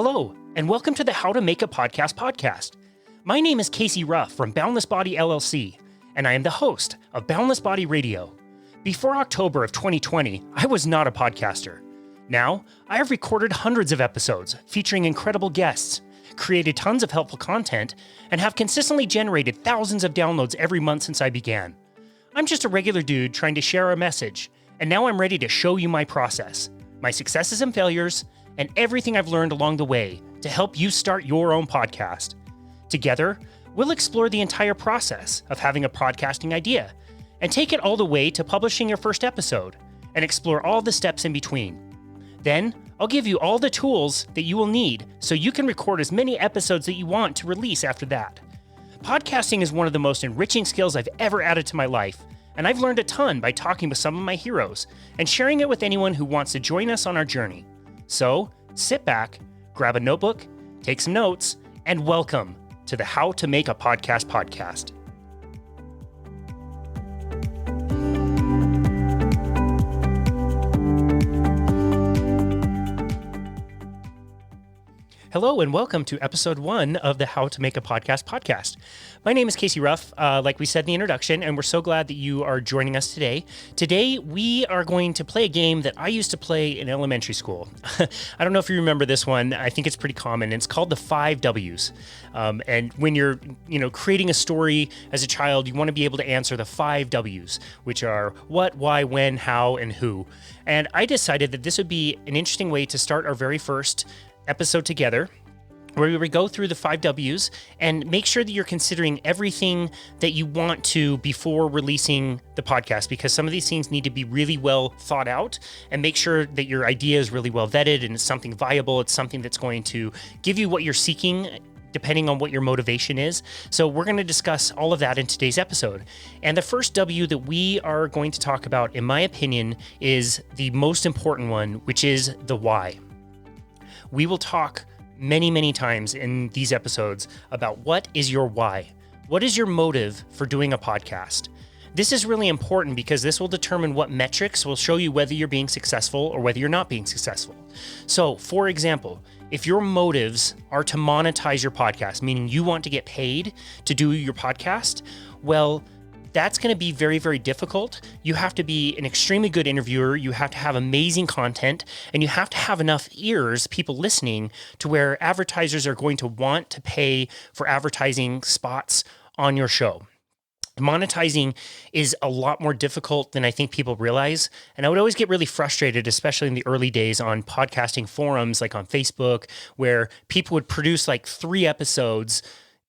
Hello, and welcome to the How to Make a Podcast podcast. My name is Casey Ruff from Boundless Body LLC, and I am the host of Boundless Body Radio. Before October of 2020, I was not a podcaster. Now, I have recorded hundreds of episodes featuring incredible guests, created tons of helpful content, and have consistently generated thousands of downloads every month since I began. I'm just a regular dude trying to share a message, and now I'm ready to show you my process, my successes and failures, and everything I've learned along the way to help you start your own podcast. Together, we'll explore the entire process of having a podcasting idea and take it all the way to publishing your first episode and explore all the steps in between. Then, I'll give you all the tools that you will need so you can record as many episodes that you want to release after that. Podcasting is one of the most enriching skills I've ever added to my life, and I've learned a ton by talking with some of my heroes and sharing it with anyone who wants to join us on our journey. So, sit back, grab a notebook, take some notes, and welcome to the How to Make a Podcast podcast. Hello and welcome to episode 1 of the How to Make a Podcast podcast. My name is Casey Ruff, like we said in the introduction, and we're so glad that you are joining us today. Today, we are going to play a game that I used to play in elementary school. I don't know if you remember this one. I think it's pretty common. It's called the 5 W's. And when you're, creating a story as a child, you want to be able to answer the 5 W's, which are what, why, when, how, and who. And I decided that this would be an interesting way to start our very first episode together, where we would go through the 5 W's and make sure that you're considering everything that you want to before releasing the podcast, because some of these things need to be really well thought out, and make sure that your idea is really well vetted and it's something viable. It's something that's going to give you what you're seeking, depending on what your motivation is. So we're going to discuss all of that in today's episode. And the first W that we are going to talk about, in my opinion, is the most important one, which is the why. We will talk many times in these episodes about what is your why? What is your motive for doing a podcast? This is really important because this will determine what metrics will show you whether you're being successful or whether you're not being successful. So, for example, if your motives are to monetize your podcast, meaning you want to get paid to do your podcast, well, that's going to be very difficult. You have to be an extremely good interviewer. You have to have amazing content, and you have to have enough ears, people listening, to where advertisers are going to want to pay for advertising spots on your show. Monetizing is a lot more difficult than I think people realize. And I would always get really frustrated, especially in the early days on podcasting forums, like on Facebook, where people would produce like 3 episodes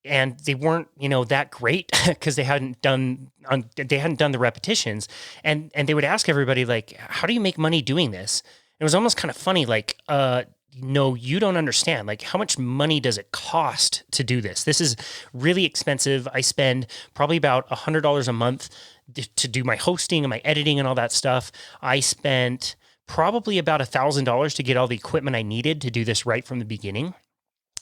and they weren't, that great because they hadn't done the repetitions, and they would ask everybody like, "How do you make money doing this?" It was almost kind of funny, like, "No, you don't understand. Like, how much money does it cost to do this? This is really expensive. I spend probably about $100 a month to do my hosting and my editing and all that stuff. I spent probably about $1,000 to get all the equipment I needed to do this right from the beginning."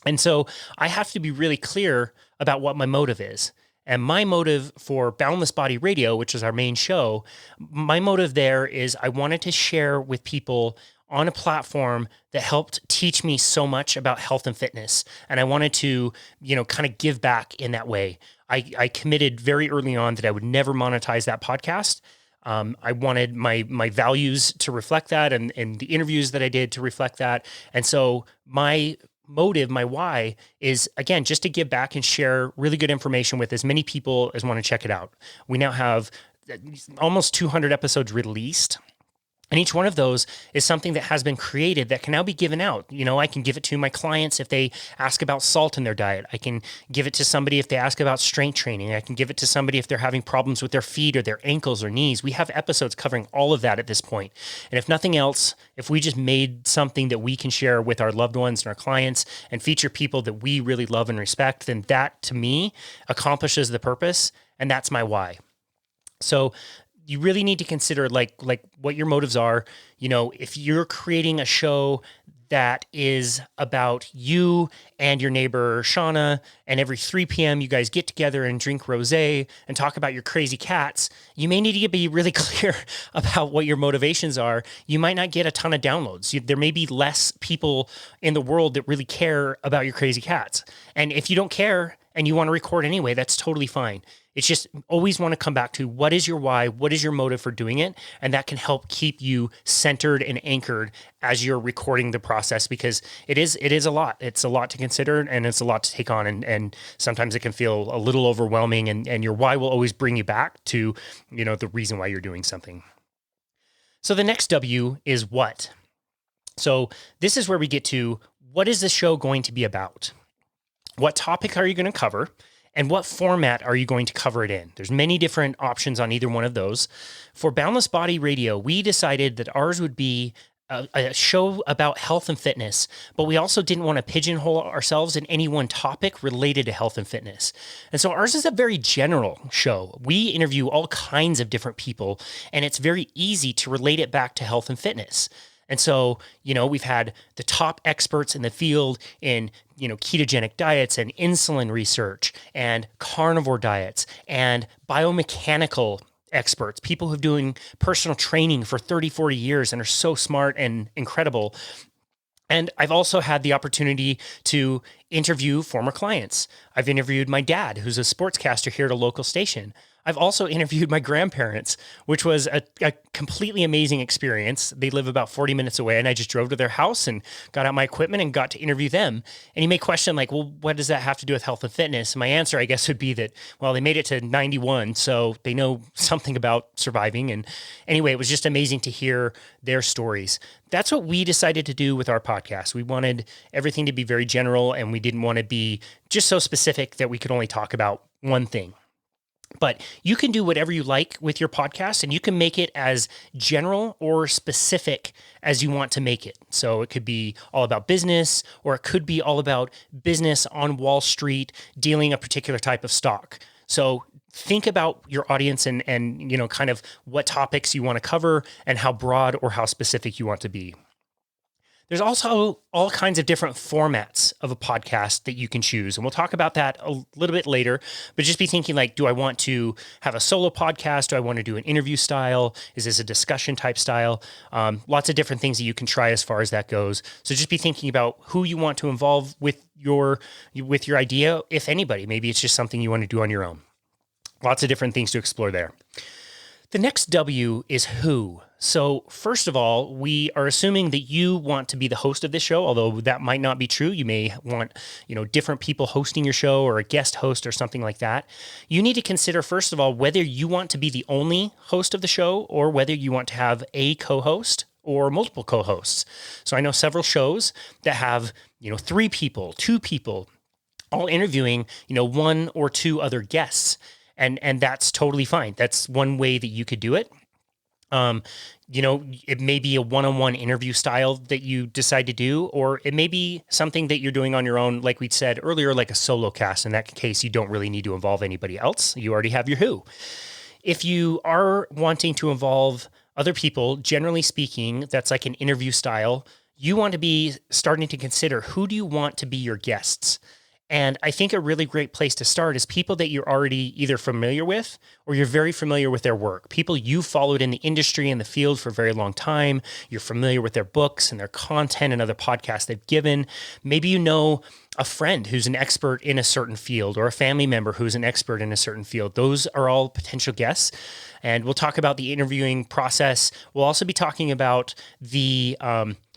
And so I have to be really clear about what my motive is. And my motive for Boundless Body Radio, which is our main show, my motive there is I wanted to share with people on a platform that helped teach me so much about health and fitness. And I wanted to, kind of give back in that way. I committed very early on that I would never monetize that podcast. I wanted my values to reflect that, and the interviews that I did to reflect that. And so my motive, my why, is again just to give back and share really good information with as many people as want to check it out. We now have almost 200 episodes released, and each one of those is something that has been created that can now be given out. I can give it to my clients if they ask about salt in their diet. I can give it to somebody if they ask about strength training. I can give it to somebody if they're having problems with their feet or their ankles or knees. We have episodes covering all of that at this point. And if nothing else, if we just made something that we can share with our loved ones and our clients and feature people that we really love and respect, then that, to me, accomplishes the purpose, and that's my why. So you really need to consider like what your motives are. If you're creating a show that is about you and your neighbor Shauna, and every 3 p.m. you guys get together and drink rosé and talk about your crazy cats, you may need to be really clear about what your motivations are. You might not get a ton of downloads. There may be less people in the world that really care about your crazy cats. And if you don't care and you want to record anyway, that's totally fine. It's just always want to come back to what is your why, what is your motive for doing it, and that can help keep you centered and anchored as you're recording the process, because it is a lot. It's a lot to consider, and it's a lot to take on, and sometimes it can feel a little overwhelming, and your why will always bring you back to, the reason why you're doing something. So the next W is what. So this is where we get to, what is the show going to be about? What topic are you going to cover? And what format are you going to cover it in? There's many different options on either one of those. For Boundless Body Radio, we decided that ours would be a show about health and fitness, but we also didn't want to pigeonhole ourselves in any one topic related to health and fitness. And so ours is a very general show. We interview all kinds of different people, and it's very easy to relate it back to health and fitness. And so, we've had the top experts in the field in, ketogenic diets and insulin research and carnivore diets and biomechanical experts, people who've doing personal training for 30, 40 years and are so smart and incredible. And I've also had the opportunity to interview former clients. I've interviewed my dad, who's a sportscaster here at a local station. I've also interviewed my grandparents, which was a completely amazing experience. They live about 40 minutes away, and I just drove to their house and got out my equipment and got to interview them. And you may question, well, what does that have to do with health and fitness? And my answer, I guess, would be that, well, they made it to 91, so they know something about surviving. And anyway, it was just amazing to hear their stories. That's what we decided to do with our podcast. We wanted everything to be very general, and we didn't want to be just so specific that we could only talk about one thing. But you can do whatever you like with your podcast, and you can make it as general or specific as you want to make it. So it could be all about business, or it could be all about business on Wall Street, dealing a particular type of stock. So think about your audience and kind of what topics you want to cover and how broad or how specific you want to be. There's also all kinds of different formats of a podcast that you can choose. And we'll talk about that a little bit later, but just be thinking do I want to have a solo podcast? Do I want to do an interview style? Is this a discussion type style? Lots of different things that you can try as far as that goes. So just be thinking about who you want to involve with your idea, if anybody. Maybe it's just something you want to do on your own. Lots of different things to explore there. The next W is who. So first of all, we are assuming that you want to be the host of this show, although that might not be true. You may want, different people hosting your show, or a guest host or something like that. You need to consider, first of all, whether you want to be the only host of the show or whether you want to have a co-host or multiple co-hosts. So I know several shows that have, 3 people, 2 people, all interviewing, 1 or 2 other guests. And that's totally fine. That's one way that you could do it. It may be a one-on-one interview style that you decide to do, or it may be something that you're doing on your own, like we said earlier, like a solo cast. In that case, you don't really need to involve anybody else. You already have your who. If you are wanting to involve other people, generally speaking, that's like an interview style, you want to be starting to consider, who do you want to be your guests? And I think a really great place to start is people that you're already either familiar with or you're very familiar with their work. People you followed in the industry and the field for a very long time. You're familiar with their books and their content and other podcasts they've given. Maybe you know a friend who's an expert in a certain field, or a family member who's an expert in a certain field. Those are all potential guests. And we'll talk about the interviewing process. We'll also be talking about the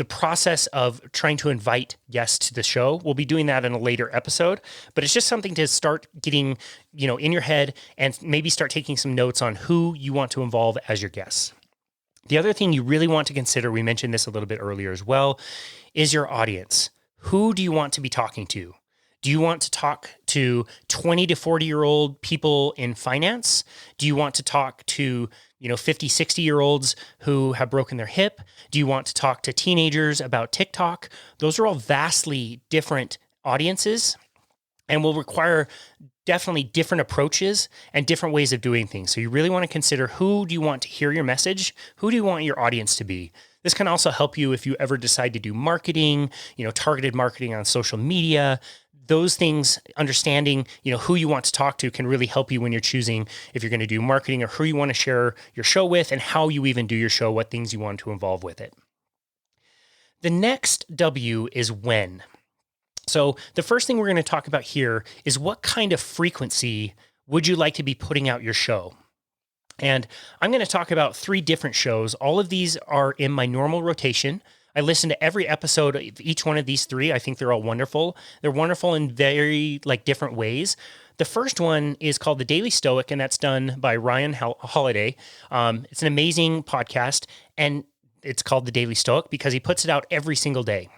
process of trying to invite guests to the show. We'll be doing that in a later episode, but it's just something to start getting, in your head, and maybe start taking some notes on who you want to involve as your guests. The other thing you really want to consider, we mentioned this a little bit earlier as well, is your audience. Who do you want to be talking to? Do you want to talk to 20 to 40-year-old people in finance? Do you want to talk to, 50, 60-year-olds who have broken their hip? Do you want to talk to teenagers about TikTok? Those are all vastly different audiences and will require definitely different approaches and different ways of doing things. So you really want to consider, who do you want to hear your message? Who do you want your audience to be? This can also help you if you ever decide to do marketing, targeted marketing on social media. Those things, understanding, who you want to talk to can really help you when you're choosing if you're going to do marketing or who you want to share your show with and how you even do your show, what things you want to involve with it. The next W is when. So the first thing we're going to talk about here is, what kind of frequency would you like to be putting out your show? And I'm going to talk about 3 different shows. All of these are in my normal rotation. I listen to every episode of each one of these 3. I think they're all wonderful. They're wonderful in very different ways. The first one is called the Daily Stoic, and that's done by Ryan Holiday. It's an amazing podcast, and it's called the Daily Stoic because he puts it out every single day.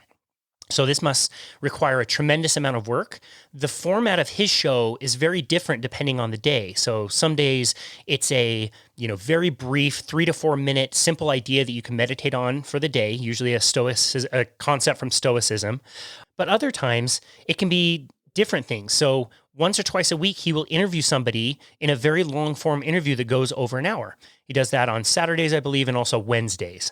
So this must require a tremendous amount of work. The format of his show is very different depending on the day. So some days it's a, very brief 3 to 4 minute simple idea that you can meditate on for the day, usually a concept from Stoicism. But other times it can be different things. So once or twice a week, he will interview somebody in a very long form interview that goes over an hour. He does that on Saturdays, I believe, and also Wednesdays.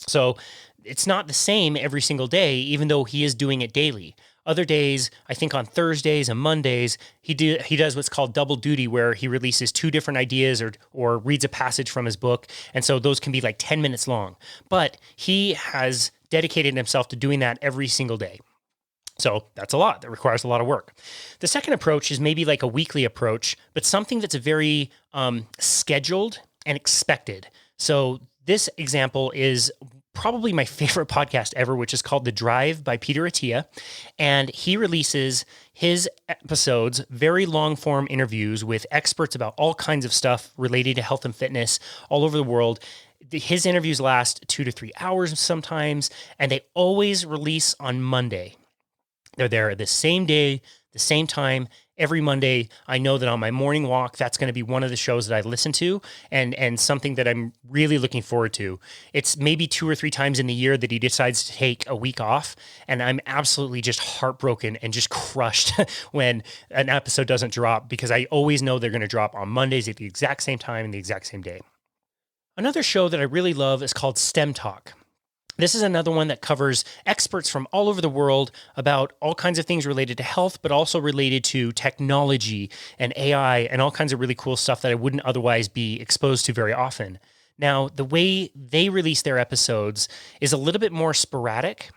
So it's not the same every single day, even though he is doing it daily. Other days, I think on Thursdays and Mondays, he does what's called double duty, where he releases 2 different ideas or reads a passage from his book. And so those can be 10 minutes long. But he has dedicated himself to doing that every single day. So that's a lot. That requires a lot of work. The second approach is maybe a weekly approach, but something that's very scheduled and expected. So this example is probably my favorite podcast ever, which is called The Drive by Peter Attia. And he releases his episodes, very long form interviews with experts about all kinds of stuff related to health and fitness all over the world. His interviews last 2 to 3 hours sometimes, and they always release on Monday. They're there the same day, the same time, every Monday. I know that on my morning walk, that's going to be one of the shows that I listen to, and something that I'm really looking forward to. It's maybe 2 or 3 times in the year that he decides to take a week off, and I'm absolutely just heartbroken and just crushed when an episode doesn't drop, because I always know they're going to drop on Mondays at the exact same time and the exact same day. Another show that I really love is called STEM Talk. This is another one that covers experts from all over the world about all kinds of things related to health, but also related to technology and AI and all kinds of really cool stuff that I wouldn't otherwise be exposed to very often. Now, the way they release their episodes is a little bit more sporadic.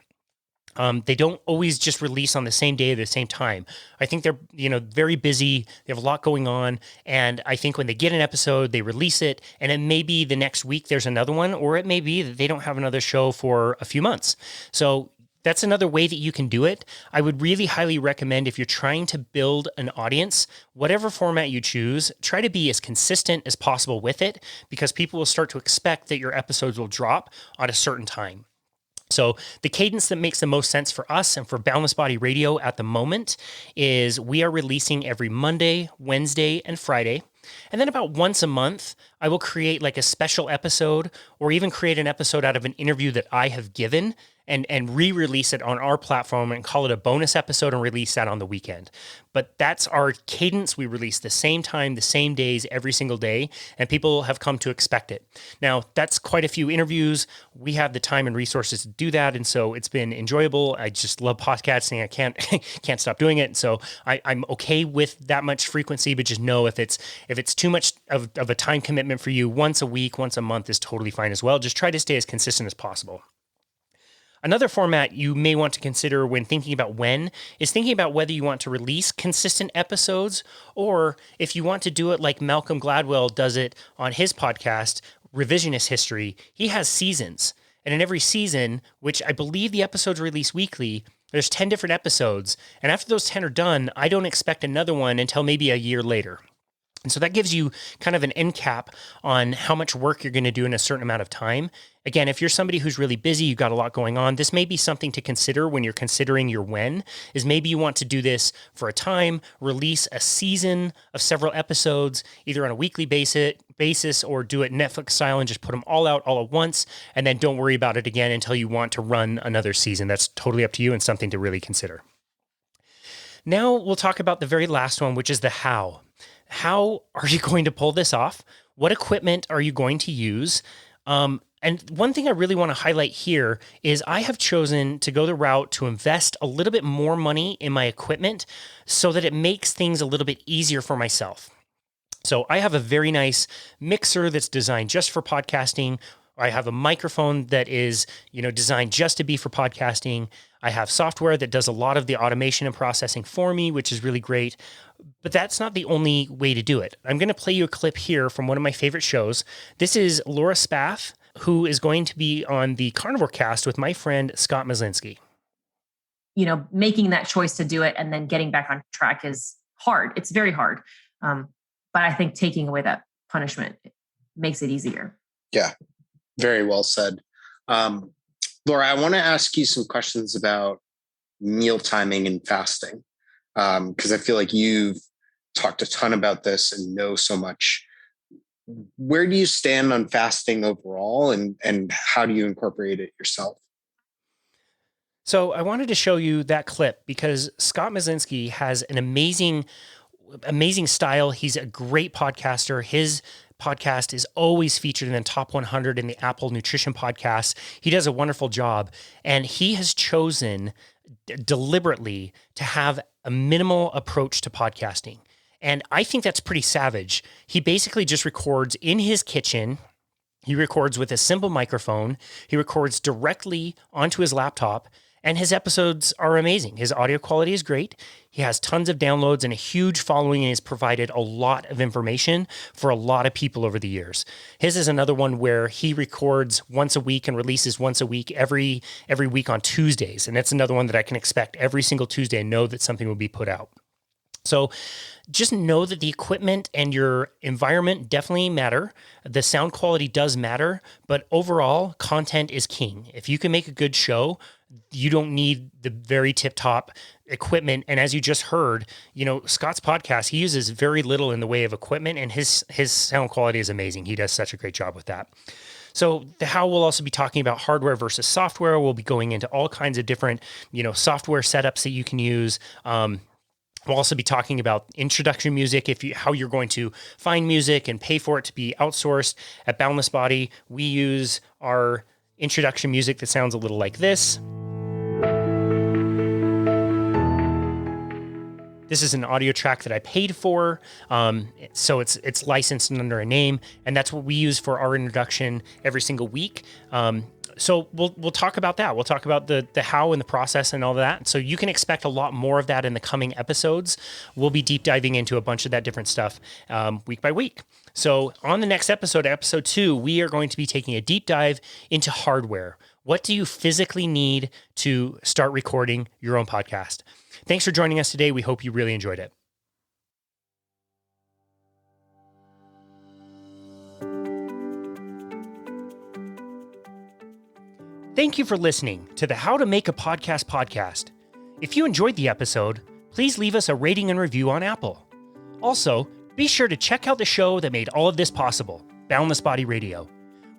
They don't always just release on the same day at the same time. I think they're, very busy. They have a lot going on. And I think when they get an episode, they release it. And it may be the next week there's another one, or it may be that they don't have another show for a few months. So that's another way that you can do it. I would really highly recommend, if you're trying to build an audience, whatever format you choose, try to be as consistent as possible with it, because people will start to expect that your episodes will drop at a certain time. So the cadence that makes the most sense for us and for Boundless Body Radio at the moment is we are releasing every Monday, Wednesday, and Friday. And then about once a month, I will create a special episode, or even create an episode out of an interview that I have given and re-release it on our platform and call it a bonus episode and release that on the weekend. But that's our cadence. We release the same time, the same days, every single day, and people have come to expect it. Now, that's quite a few interviews. We have the time and resources to do that, and so it's been enjoyable. I just love podcasting. I can't stop doing it. So I'm okay with that much frequency, but just know if it's too much of a time commitment for you, once a week, once a month is totally fine as well. Just try to stay as consistent as possible. Another format you may want to consider when thinking about when is thinking about whether you want to release consistent episodes, or if you want to do it like Malcolm Gladwell does it on his podcast, Revisionist History. He has seasons, and in every season, which I believe the episodes release weekly, there's 10 different episodes, and after those 10 are done, I don't expect another one until maybe a year later. And so that gives you kind of an end cap on how much work you're going to do in a certain amount of time. Again, if you're somebody who's really busy, you've got a lot going on, this may be something to consider when you're considering your when, is maybe you want to do this for a time, release a season of several episodes, either on a weekly basis or do it Netflix style and just put them all out all at once, and then don't worry about it again until you want to run another season. That's totally up to you and something to really consider. Now we'll talk about the very last one, which is the how. How are you going to pull this off? What equipment are you going to use? And one thing I really want to highlight here is I have chosen to go the route to invest a little bit more money in my equipment so that it makes things a little bit easier for myself. So I have a very nice mixer that's designed just for podcasting. I have a microphone that is, designed just to be for podcasting. I have software that does a lot of the automation and processing for me, which is really great. But that's not the only way to do it. I'm going to play you a clip here from one of my favorite shows. This is Laura Spath, who is going to be on the Carnivore cast with my friend Scott Myslinski. Making that choice to do it and then getting back on track is hard. It's very hard. But I think taking away that punishment makes it easier. Yeah, very well said. Laura, I want to ask you some questions about meal timing and fasting, because I feel like you've talked a ton about this and know so much. Where do you stand on fasting overall, and how do you incorporate it yourself? So I wanted to show you that clip because Scott Myslinski has an amazing style. He's a great podcaster. His podcast is always featured in the top 100 in the Apple Nutrition Podcasts. He does a wonderful job, and he has chosen deliberately to have a minimal approach to podcasting. And I think that's pretty savage. He basically just records in his kitchen. He records with a simple microphone. He records directly onto his laptop, and his episodes are amazing. His audio quality is great. He has tons of downloads and a huge following, and has provided a lot of information for a lot of people over the years. His is another one where he records once a week and releases once a week, every week on Tuesdays. And that's another one that I can expect every single Tuesday and know that something will be put out. So just know that the equipment and your environment definitely matter. The sound quality does matter, but overall, content is king. If you can make a good show, you don't need the very tip-top equipment. And as you just heard, Scott's podcast, he uses very little in the way of equipment, and his sound quality is amazing. He does such a great job with that. So the how we'll also be talking about hardware versus software. We'll be going into all kinds of different, software setups that you can use. We'll also be talking about introduction music, how you're going to find music and pay for it to be outsourced. At Boundless Body, we use our introduction music that sounds a little like this. This is an audio track that I paid for, so it's licensed under a name, and that's what we use for our introduction every single week. So we'll talk about that. We'll talk about the how and the process and all of that. So you can expect a lot more of that in the coming episodes. We'll be deep diving into a bunch of that different stuff week by week. So on the next episode, episode 2, we are going to be taking a deep dive into hardware. What do you physically need to start recording your own podcast? Thanks for joining us today. We hope you really enjoyed it. Thank you for listening to the How to Make a podcast. If you enjoyed the episode, please leave us a rating and review on Apple. Also, be sure to check out the show that made all of this possible, Boundless Body Radio,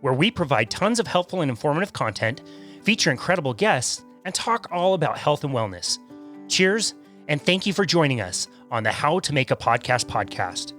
where we provide tons of helpful and informative content, feature incredible guests, and talk all about health and wellness. Cheers, and thank you for joining us on the How to Make a podcast.